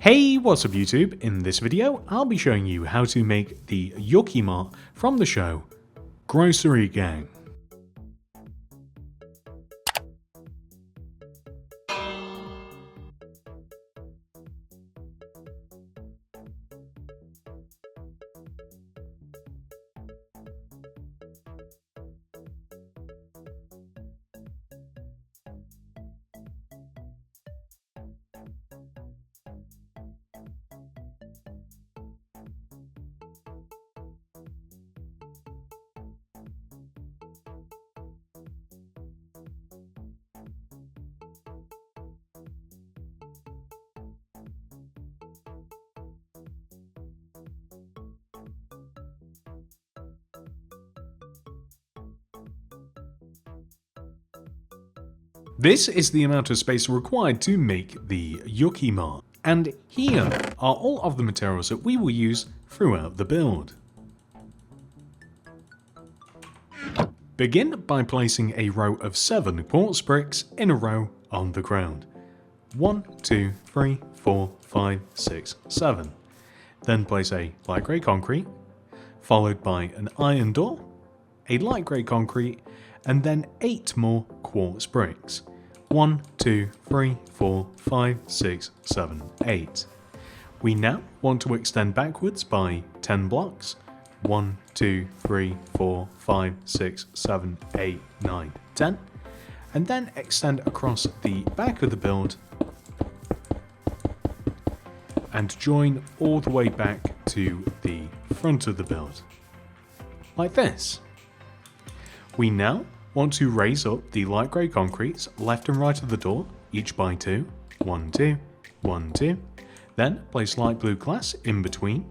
Hey, what's up YouTube? In this video, I'll be showing you how to make the Yucky Mart from the show Grossery Gang. This is the amount of space required to make the Yucky Mart, and here are all of the materials that we will use throughout the build. Begin by placing a row of 7 quartz bricks in a row on the ground. 1, 2, 3, 4, 5, 6, 7. Then place a light grey concrete, followed by an iron door, a light grey concrete, and then 8 more quartz bricks. 1, 2, 3, 4, 5, 6, 7, 8. We now want to extend backwards by 10 blocks. 1, 2, 3, 4, 5, 6, 7, 8, 9, 10. And then extend across the back of the build and join all the way back to the front of the build. Like this. We now want to raise up the light grey concretes left and right of the door, each by 2. 1, 2, 1, 2. Then place light blue glass in between.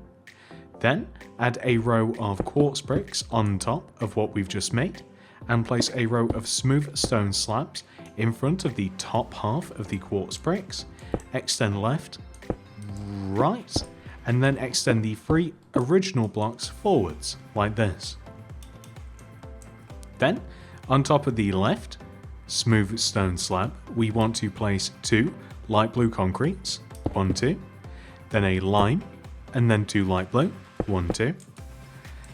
Then add a row of quartz bricks on top of what we've just made, and place a row of smooth stone slabs in front of the top half of the quartz bricks. Extend left, right, and then extend the 3 original blocks forwards, like this. Then, on top of the left smooth stone slab, we want to place 2 light blue concretes, 1, 2, then a lime, and then 2 light blue, 1, 2.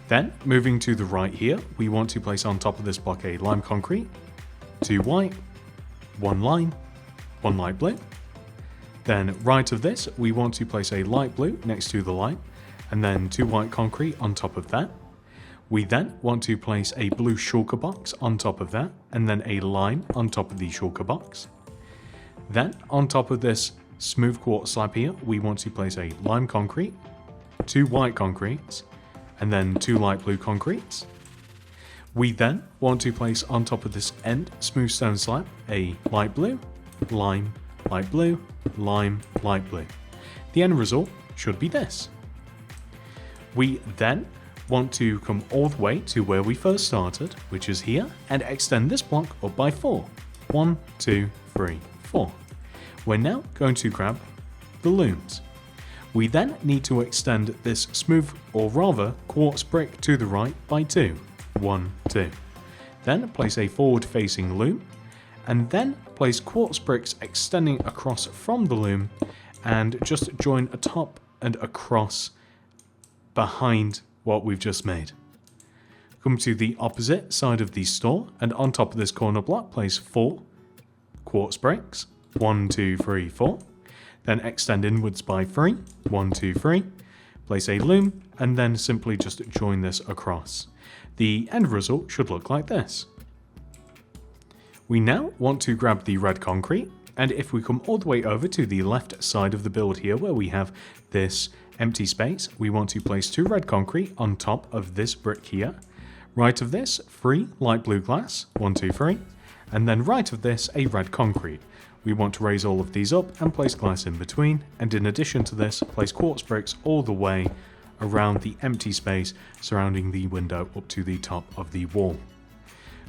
Then, moving to the right here, we want to place on top of this block a lime concrete, 2 white, 1 lime, 1 light blue. Then, right of this, we want to place a light blue next to the lime, and then 2 white concrete on top of that. We then want to place a blue shulker box on top of that, and then a lime on top of the shulker box. Then, on top of this smooth quartz slab here, we want to place a lime concrete, 2 white concretes, and then 2 light blue concretes. We then want to place on top of this end smooth stone slab a light blue, lime, light blue, lime, light blue. The end result should be this. We then want to come all the way to where we first started, which is here, and extend this block up by 4. 1, 2, 3, 4. We're now going to grab the looms. We then need to extend this smooth, or rather quartz brick to the right by 2. 1, 2. Then place a forward facing loom, and then place quartz bricks extending across from the loom, and just join atop and across behind what we've just made. Come to the opposite side of the store, and on top of this corner block place 4 quartz bricks. 1, 2, 3, 4. Then extend inwards by 3. 1, 2, 3. Place a loom, and then simply just join this across. The end result should look like this. We now want to grab the red concrete, and if we come all the way over to the left side of the build here where we have this empty space, we want to place 2 red concrete on top of this brick here. Right of this, 3 light blue glass, 1, 2, 3, and then right of this, a red concrete. We want to raise all of these up and place glass in between, and in addition to this, place quartz bricks all the way around the empty space surrounding the window up to the top of the wall.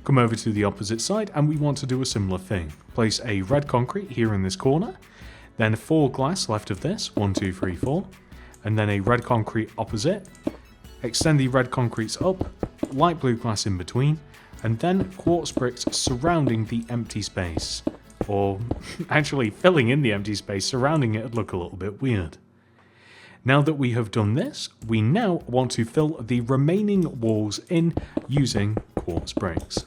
Come over to the opposite side, and we want to do a similar thing. Place a red concrete here in this corner, then 4 glass left of this, 1, 2, 3, 4, and then a red concrete opposite. Extend the red concretes up, light blue glass in between, and then quartz bricks surrounding the empty space. or actually filling in the empty space surrounding it would look a little bit weird. Now that we have done this, we now want to fill the remaining walls in using quartz bricks.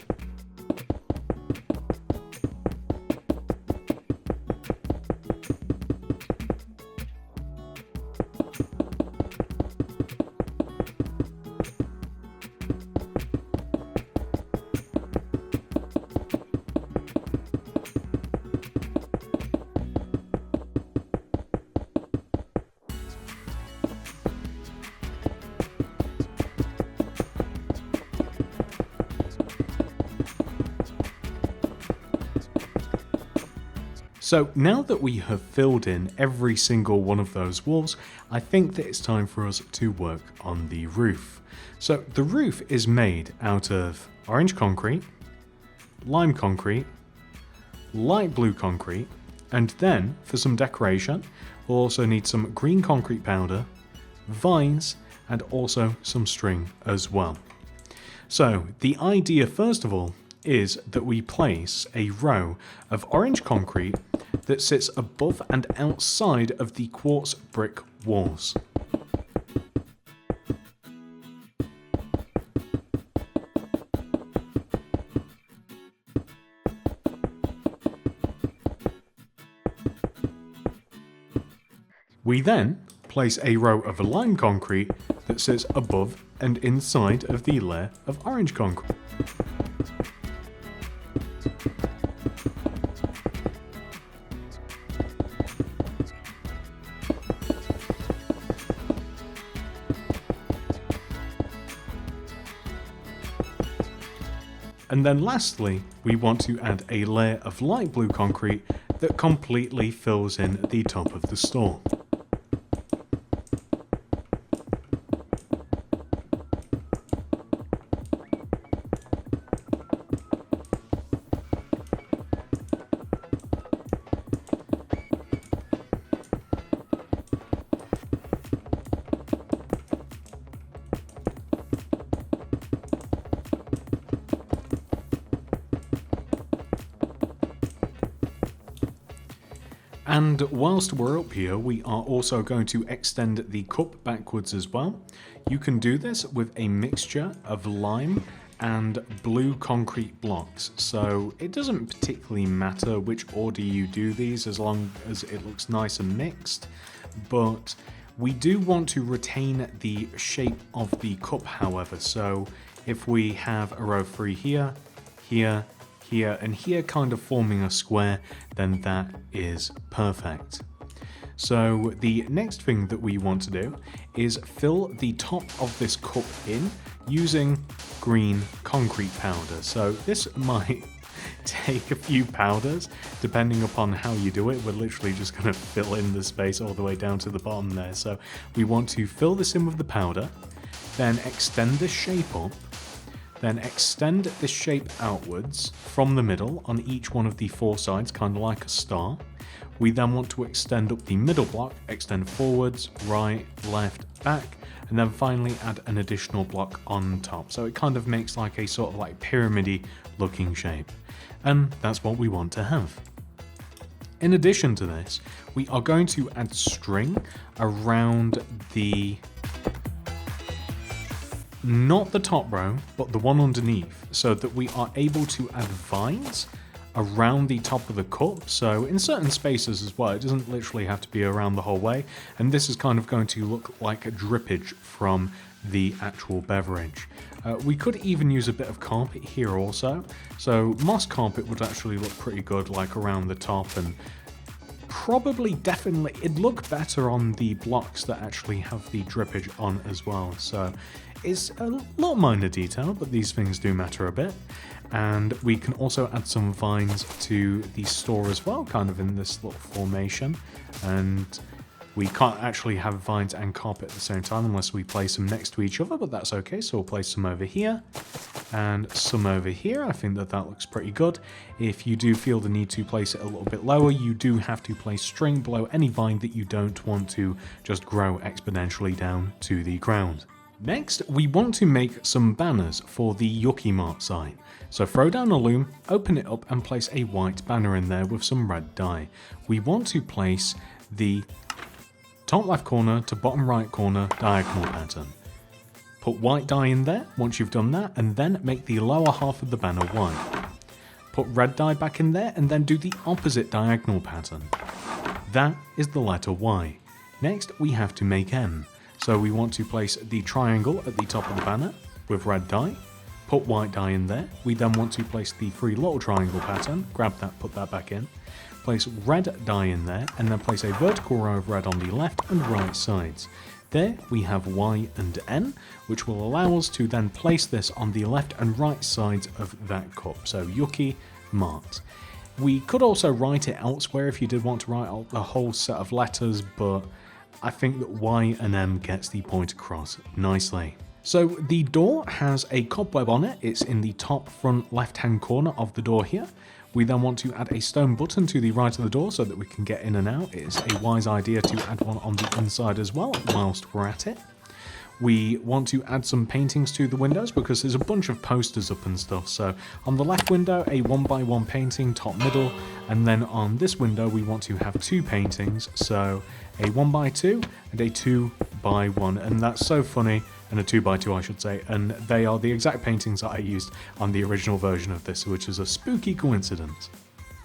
So now that we have filled in every single one of those walls, I think that it's time for us to work on the roof. So the roof is made out of orange concrete, lime concrete, light blue concrete, and then for some decoration, we'll also need some green concrete powder, vines, and also some string as well. So the idea first of all is that we place a row of orange concrete that sits above and outside of the quartz brick walls. We then place a row of lime concrete that sits above and inside of the layer of orange concrete. And then lastly, we want to add a layer of light blue concrete that completely fills in the top of the store. And whilst we're up here, we are also going to extend the cup backwards as well. You can do this with a mixture of lime and blue concrete blocks. So it doesn't particularly matter which order you do these as long as it looks nice and mixed. But we do want to retain the shape of the cup, however. So if we have a row 3 here, here, here, and here kind of forming a square, then that is perfect. So the next thing that we want to do is fill the top of this cup in using green concrete powder. So this might take a few powders depending upon how you do it. We're literally just going to fill in the space all the way down to the bottom there. So we want to fill this in with the powder, then extend the shape up, then extend this shape outwards from the middle on each one of the 4 sides, kind of like a star. We then want to extend up the middle block, extend forwards, right, left, back, and then finally add an additional block on top. So it kind of makes like a sort of like pyramid-y looking shape. And that's what we want to have. In addition to this, we are going to add string around not the top row, but the one underneath, so that we are able to add vines around the top of the cup. So in certain spaces as well, it doesn't literally have to be around the whole way. And this is kind of going to look like a drippage from the actual beverage. We could even use a bit of carpet here also. So moss carpet would actually look pretty good, like around the top, and probably definitely it'd look better on the blocks that actually have the drippage on as well. So it's a little minor detail, but these things do matter a bit. And we can also add some vines to the store as well, kind of in this little formation. And we can't actually have vines and carpet at the same time unless we place them next to each other, but that's okay. So we'll place some over here and some over here. I think that looks pretty good. If you do feel the need to place it a little bit lower, you do have to place string below any vine that you don't want to just grow exponentially down to the ground. Next, we want to make some banners for the Yucky Mart sign. So throw down a loom, open it up and place a white banner in there with some red dye. We want to place the top left corner to bottom right corner diagonal pattern. Put white dye in there once you've done that, and then make the lower half of the banner white. Put red dye back in there and then do the opposite diagonal pattern. That is the letter Y. Next, we have to make M. So we want to place the triangle at the top of the banner with red dye. Put white dye in there. We then want to place the three little triangle pattern. Grab that, put that back in. Place red dye in there and then place a vertical row of red on the left and right sides. There we have Y and N, which will allow us to then place this on the left and right sides of that cup. So Yucky Mart. We could also write it elsewhere if you did want to write out the whole set of letters, but I think that Y and M gets the point across nicely. So the door has a cobweb on it. It's in the top front left hand corner of the door here. We then want to add a stone button to the right of the door so that we can get in and out. It's a wise idea to add one on the inside as well whilst we're at it. We want to add some paintings to the windows because there's a bunch of posters up and stuff. So on the left window, a 1x1 painting, top middle, and then on this window we want to have two paintings. So a 1x2 and a 2x1, and that's so funny, and a 2x2 I should say, and they are the exact paintings that I used on the original version of this, which is a spooky coincidence.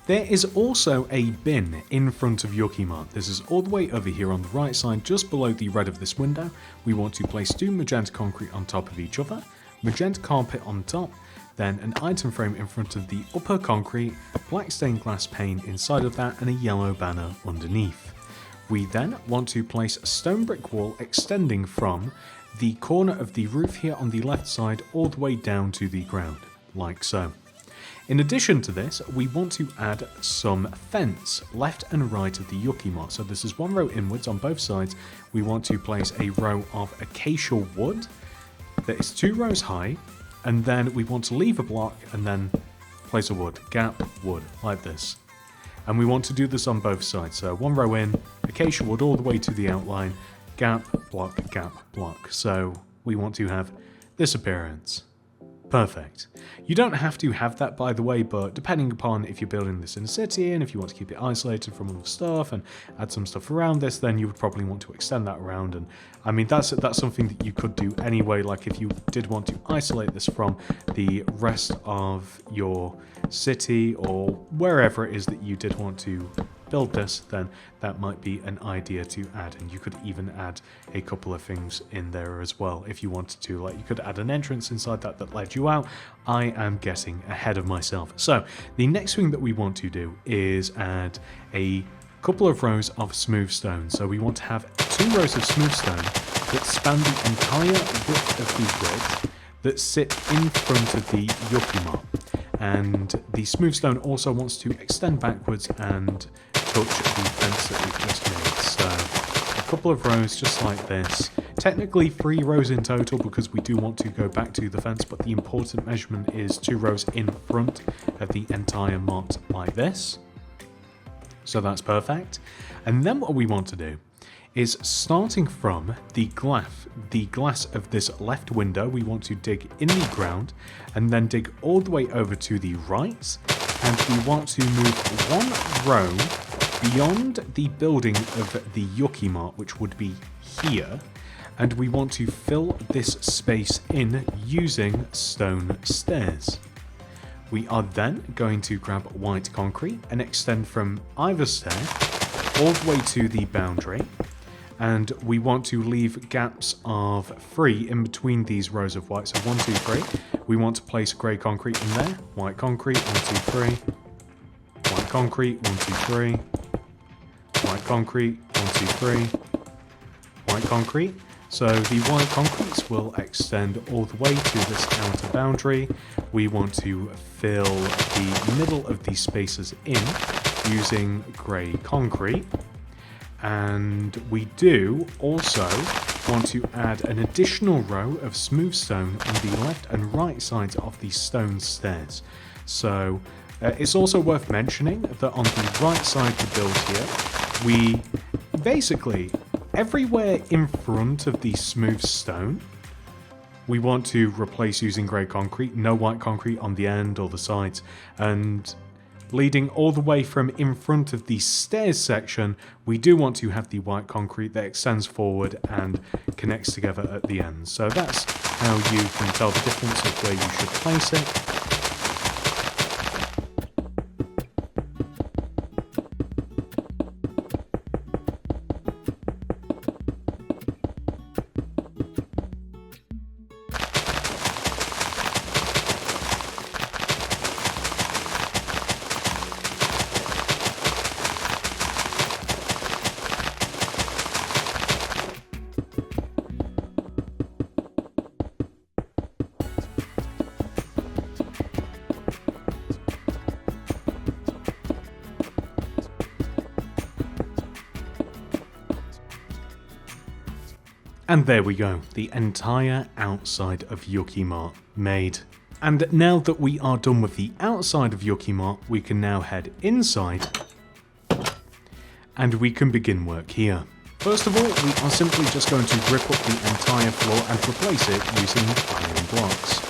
There is also a bin in front of Yucky Mart. This is all the way over here on the right side, just below the red of this window. We want to place two magenta concrete on top of each other, magenta carpet on top, then an item frame in front of the upper concrete, black stained glass pane inside of that, and a yellow banner underneath. We then want to place a stone brick wall extending from the corner of the roof here on the left side all the way down to the ground, like so. In addition to this, we want to add some fence left and right of the Yucky Mart. So this is one row inwards on both sides. We want to place a row of acacia wood that is 2 rows high, and then we want to leave a block and then place a wood, gap, wood, like this. And we want to do this on both sides. So one row in, acacia wood all the way to the outline, gap, block, block. So we want to have this appearance. Perfect. You don't have to have that, by the way, but depending upon if you're building this in a city and if you want to keep it isolated from other stuff and add some stuff around this, then you would probably want to extend that around. And I mean, that's something that you could do anyway. Like if you did want to isolate this from the rest of your city or wherever it is that you did want to build this, then that might be an idea to add. And you could even add a couple of things in there as well if you wanted to. Like you could add an entrance inside that led you out. I am getting ahead of myself. So the next thing that we want to do is add a couple of rows of smooth stone. So we want to have 2 rows of smooth stone that span the entire width of the grid that sit in front of the Yucky Mart. And the smooth stone also wants to extend backwards and touch the fence that we've just made. So a couple of rows just like this. Technically 3 rows in total because we do want to go back to the fence, but the important measurement is 2 rows in front of the entire mart like this. So that's perfect. And then what we want to do is, starting from the glass of this left window, we want to dig in the ground and then dig all the way over to the right, and we want to move 1 row beyond the building of the Yucky Mart, which would be here, and we want to fill this space in using stone stairs. We are then going to grab white concrete and extend from either stair all the way to the boundary. And we want to leave gaps of 3 in between these rows of white. So 1, 2, 3. We want to place grey concrete in there. White concrete, 1, 2, 3. White concrete, 1, 2, 3. White concrete, 1, 2, 3. White concrete. So the white concretes will extend all the way to this outer boundary. We want to fill the middle of these spaces in using grey concrete. And we do also want to add an additional row of smooth stone on the left and right sides of the stone stairs. So it's also worth mentioning that on the right side of the build here, we basically, everywhere in front of the smooth stone, we want to replace using grey concrete, no white concrete on the end or the sides, and leading all the way from in front of the stairs section, we do want to have the white concrete that extends forward and connects together at the end. So that's how you can tell the difference of where you should place it. And there we go, the entire outside of Yucky Mart made. And now that we are done with the outside of Yucky Mart, we can now head inside and we can begin work here. First of all, we are simply just going to rip up the entire floor and replace it using iron blocks.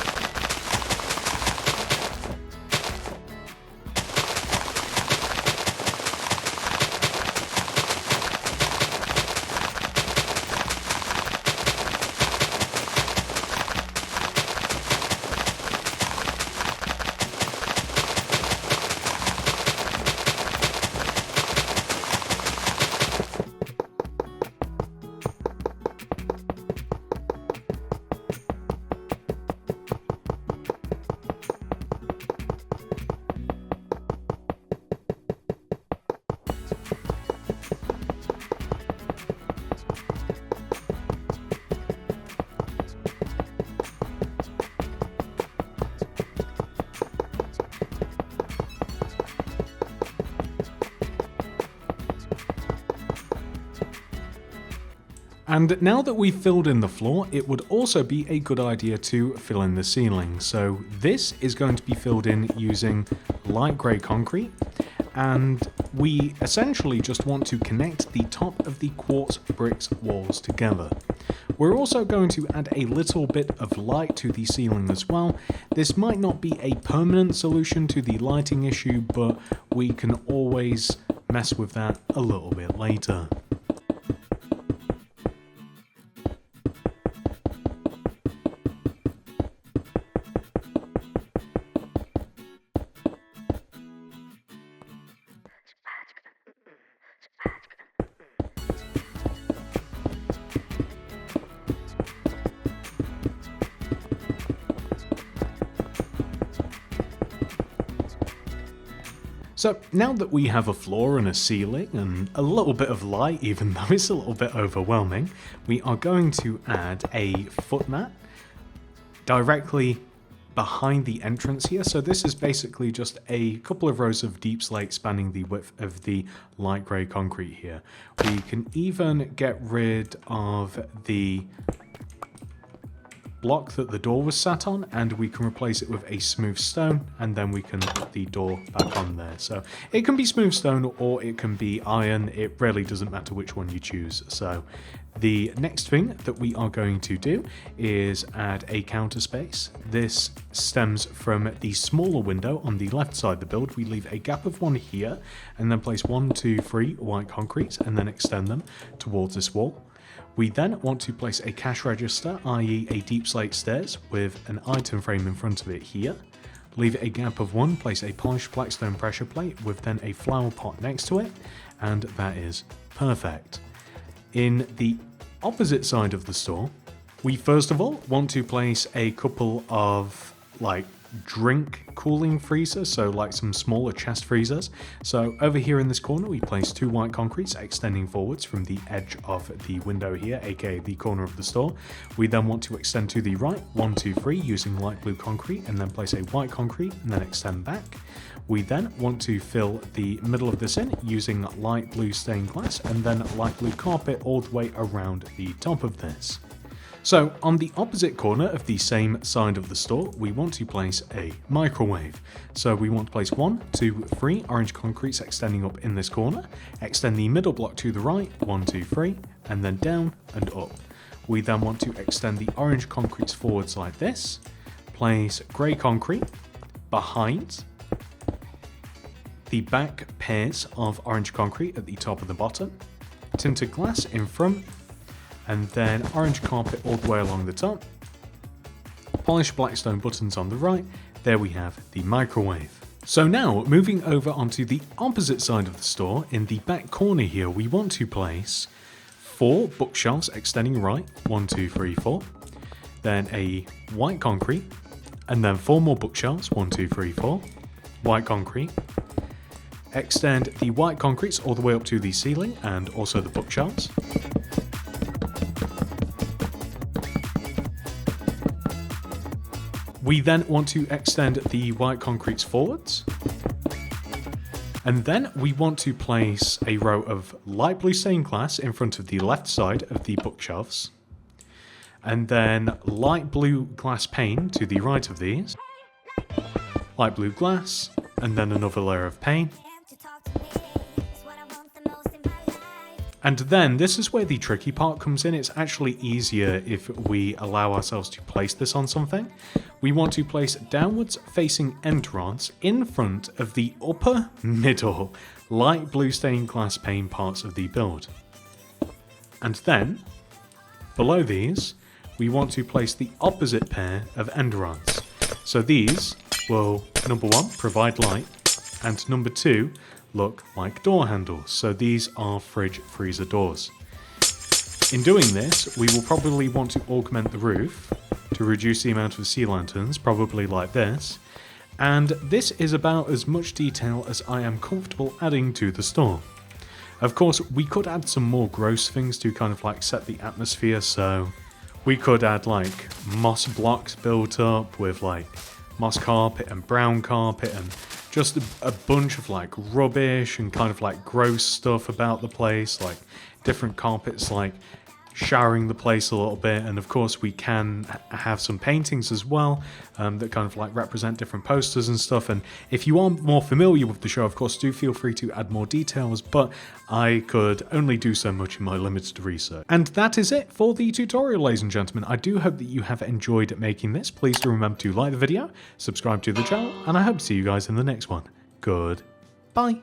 And now that we've filled in the floor, it would also be a good idea to fill in the ceiling. So this is going to be filled in using light grey concrete, and we essentially just want to connect the top of the quartz bricks walls together. We're also going to add a little bit of light to the ceiling as well. This might not be a permanent solution to the lighting issue, but we can always mess with that a little bit later. So now that we have a floor and a ceiling and a little bit of light, even though it's a little bit overwhelming, we are going to add a foot mat directly behind the entrance here. So this is basically just a couple of rows of deep slate spanning the width of the light grey concrete here. We can even get rid of the block that the door was sat on, and we can replace it with a smooth stone, and then we can put the door back on there. So it can be smooth stone or it can be iron. It really doesn't matter which one you choose. So the next thing that we are going to do is add a counter space. This stems from the smaller window on the left side of the build. We leave a gap of 1 here and then place 1, 2, 3 white concretes and then extend them towards this wall. We then want to place a cash register, i.e. a deep slate stairs with an item frame in front of it here. Leave a gap of 1, place a polished blackstone pressure plate with then a flower pot next to it, and that is perfect. In the opposite side of the store, we first of all want to place a couple of drink cooling freezers, so like some smaller chest freezers. So over here in this corner we place 2 white concretes extending forwards from the edge of the window here, aka the corner of the store. We then want to extend to the right 1, 2, 3 using light blue concrete and then place a white concrete and then extend back. We then want to fill the middle of this in using light blue stained glass and then light blue carpet all the way around the top of this. So on the opposite corner of the same side of the store, we want to place a microwave. So we want to place 1, 2, 3 orange concretes extending up in this corner, extend the middle block to the right, 1, 2, 3, and then down and up. we then want to extend the orange concretes forwards like this, place grey concrete behind the back pairs of orange concrete at the top and the bottom, tinted glass in front, and then orange carpet all the way along the top, polished blackstone buttons on the right. There we have the microwave. So now, moving over onto the opposite side of the store, in the back corner here, we want to place 4 bookshelves extending right, 1, 2, 3, 4, then a white concrete, and then 4 more bookshelves, 1, 2, 3, 4, white concrete, extend the white concretes all the way up to the ceiling and also the bookshelves. We then want to extend the white concretes forwards. And then we want to place a row of light blue stained glass in front of the left side of the bookshelves. And then light blue glass pane to the right of these. Light blue glass, and then another layer of pane. And then this is where the tricky part comes in. It's actually easier if we allow ourselves to place this on something. We want to place downwards facing end rods in front of the upper middle light blue stained glass pane parts of the build. And then below these, we want to place the opposite pair of end rods. So these will, number 1, provide light, and number 2, look like door handles. So these are fridge freezer doors. In doing this, we will probably want to augment the roof to reduce the amount of sea lanterns, probably like this. And this is about as much detail as I am comfortable adding to the store. Of course, we could add some more gross things to kind of like set the atmosphere, so we could add like moss blocks built up with like moss carpet and brown carpet and just a bunch of like rubbish and kind of like gross stuff about the place, like different carpets like showering the place a little bit. And of course we can have some paintings as well that kind of like represent different posters and stuff. And if you are more familiar with the show, of course, do feel free to add more details, but I could only do so much in my limited research. And that is it for the tutorial, ladies and gentlemen. I do hope that you have enjoyed making this. Please do remember to like the video, subscribe to the channel, and I hope to see you guys in the next one. Goodbye.